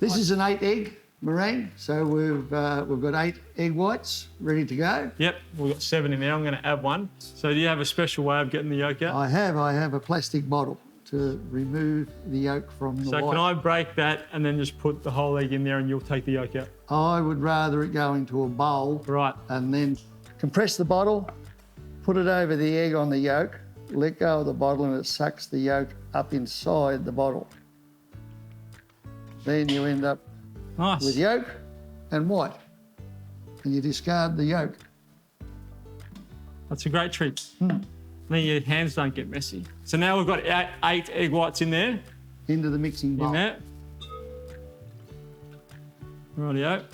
This is an 8-egg meringue, so we've got 8 egg whites ready to go. Yep, we've got 7 in there. I'm going to add 1. So do you have a special way of getting the yolk out? I have a plastic bottle to remove the yolk from the white. So can I break that and then just put the whole egg in there and you'll take the yolk out? I would rather it go into a bowl. Right. And then compress the bottle, put it over the egg on the yolk, let go of the bottle and it sucks the yolk up inside the bottle. Then you end up with yolk and white, and you discard the yolk. That's a great trick. Then your hands don't get messy. So now we've got 8 egg whites in there. Into the mixing bowl. In there. Rightio.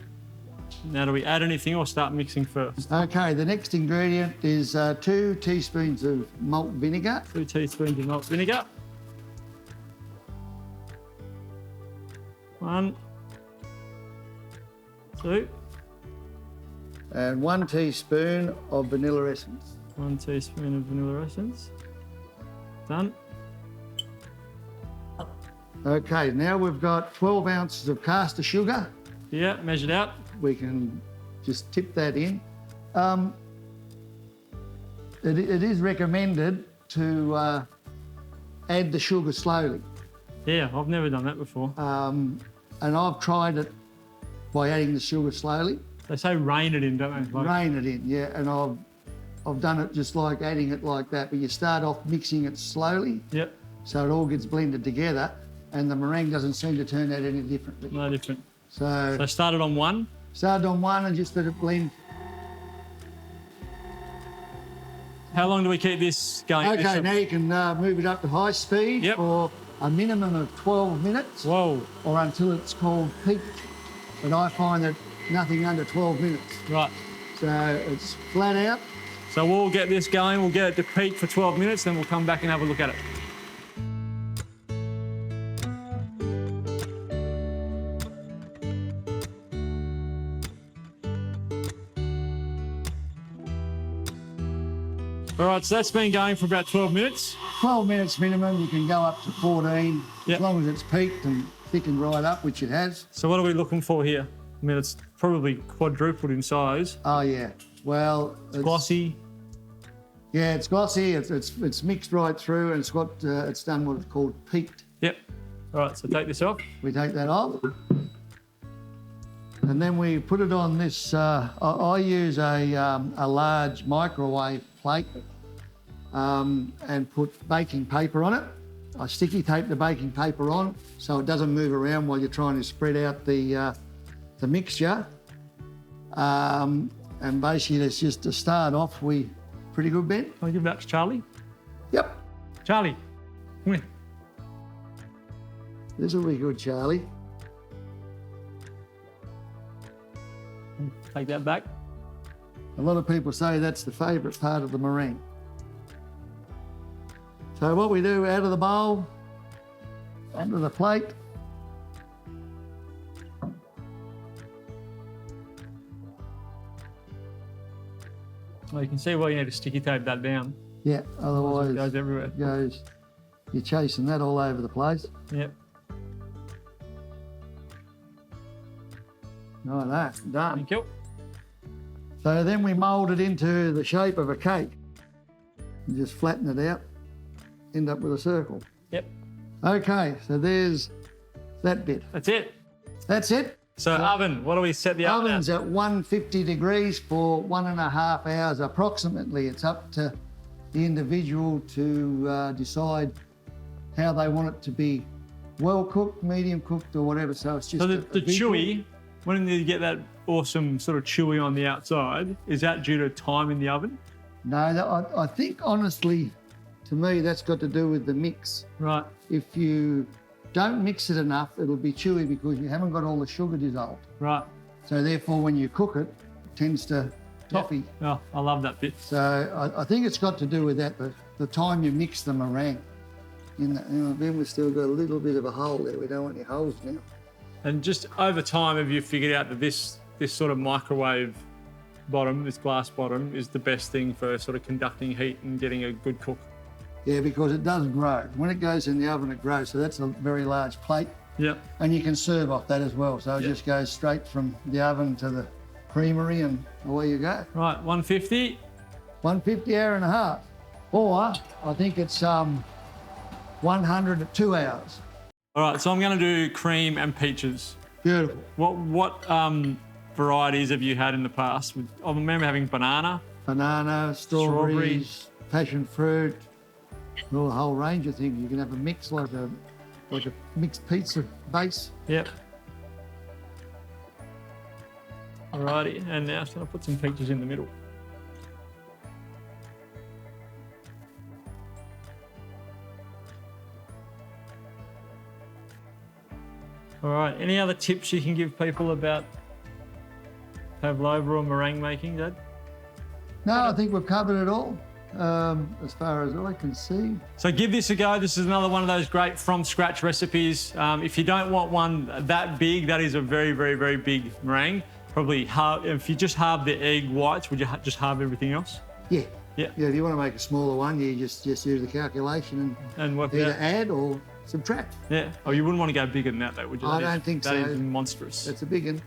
Now do we add anything or start mixing first? Okay, the next ingredient is 2 teaspoons of malt vinegar. 2 teaspoons of malt vinegar. 1, 2. And 1 teaspoon of vanilla essence. 1 teaspoon of vanilla essence. Done. Okay, now we've got 12 ounces of caster sugar. Yeah, measured out. We can just tip that in. It is recommended to add the sugar slowly. Yeah, I've never done that before. And I've tried it by adding the sugar slowly. They say rain it in, don't they? Rain it in, yeah. And I've done it just like adding it like that, but you start off mixing it slowly. Yep. So it all gets blended together and the meringue doesn't seem to turn out any differently. No different. So started on 1? Started on 1 and just let it blend. How long do we keep this going? Okay, now you can move it up to high speed for a minimum of 12 minutes. Whoa. Or until it's called peaked. But I find that nothing under 12 minutes. Right. So it's flat out. So we'll get this going, we'll get it to peak for 12 minutes, then we'll come back and have a look at it. All right, so that's been going for about 12 minutes. 12 minutes minimum, you can go up to 14, as long as it's peaked and thickened right up, which it has. So what are we looking for here? I mean, it's probably quadrupled in size. Oh, yeah. Well, it's glossy. Yeah, it's glossy. It's mixed right through, and it's done what it's called peaked. Yep. All right, so take this off. We take that off. And then we put it on this, I use a large microwave plate and put baking paper on it. I sticky tape the baking paper on so it doesn't move around while you're trying to spread out the mixture. And basically, that's just to start off, pretty good, Ben? Can I give that to Charlie? Yep. Charlie, come here. This will be good, Charlie. Take that back. A lot of people say that's the favourite part of the meringue. So what we do, out of the bowl, onto the plate. Well, you can see why you need to sticky tape that down. Yeah, otherwise it goes everywhere. You're chasing that all over the place. Yep. Like that, done. Thank you. So then we mould it into the shape of a cake. And just flatten it out, end up with a circle. Yep. Okay, so there's that bit. That's it. That's it. So oven, what do we set the oven at? Oven's at 150 degrees for 1.5 hours approximately. It's up to the individual to decide how they want it to be well cooked, medium cooked or whatever. So it's just the chewy, when you get that awesome sort of chewy on the outside, is that due to time in the oven? No, I think honestly, to me, that's got to do with the mix. Right. If you don't mix it enough, it'll be chewy because you haven't got all the sugar dissolved. Right. So therefore, when you cook it, it tends to toffee. Oh, I love that bit. So I think it's got to do with that, the time you mix the meringue. Then we've still got a little bit of a hole there. We don't want any holes now. And just over time, have you figured out that this sort of microwave bottom, this glass bottom, is the best thing for sort of conducting heat and getting a good cook? Yeah, because it does grow. When it goes in the oven, it grows. So that's a very large plate. Yep. And you can serve off that as well. So it just goes straight from the oven to the creamery and away you go. Right, 150. 150 hour and a half. Or I think it's 100 at 2 hours. All right, so I'm going to do cream and peaches. Beautiful. What varieties have you had in the past? I remember having banana. Banana, strawberries, passion fruit, a whole range of things. You can have a mix like a mixed pizza base. Yep. Alrighty, and now I'm going to put some peaches in the middle. All right, any other tips you can give people about pavlova or meringue making, Dad? No, I think we've covered it all, as far as I can see. So give this a go. This is another one of those great from scratch recipes. If you don't want one that big, that is a very, very, very big meringue. Probably halve, if you just halve the egg whites, would you just halve everything else? Yeah. Yeah. Yeah, if you want to make a smaller one, you just use the calculation And work either out. add or subtract. Yeah. Oh, you wouldn't want to go bigger than that though, would you? I don't think so. That is monstrous. That's a big one.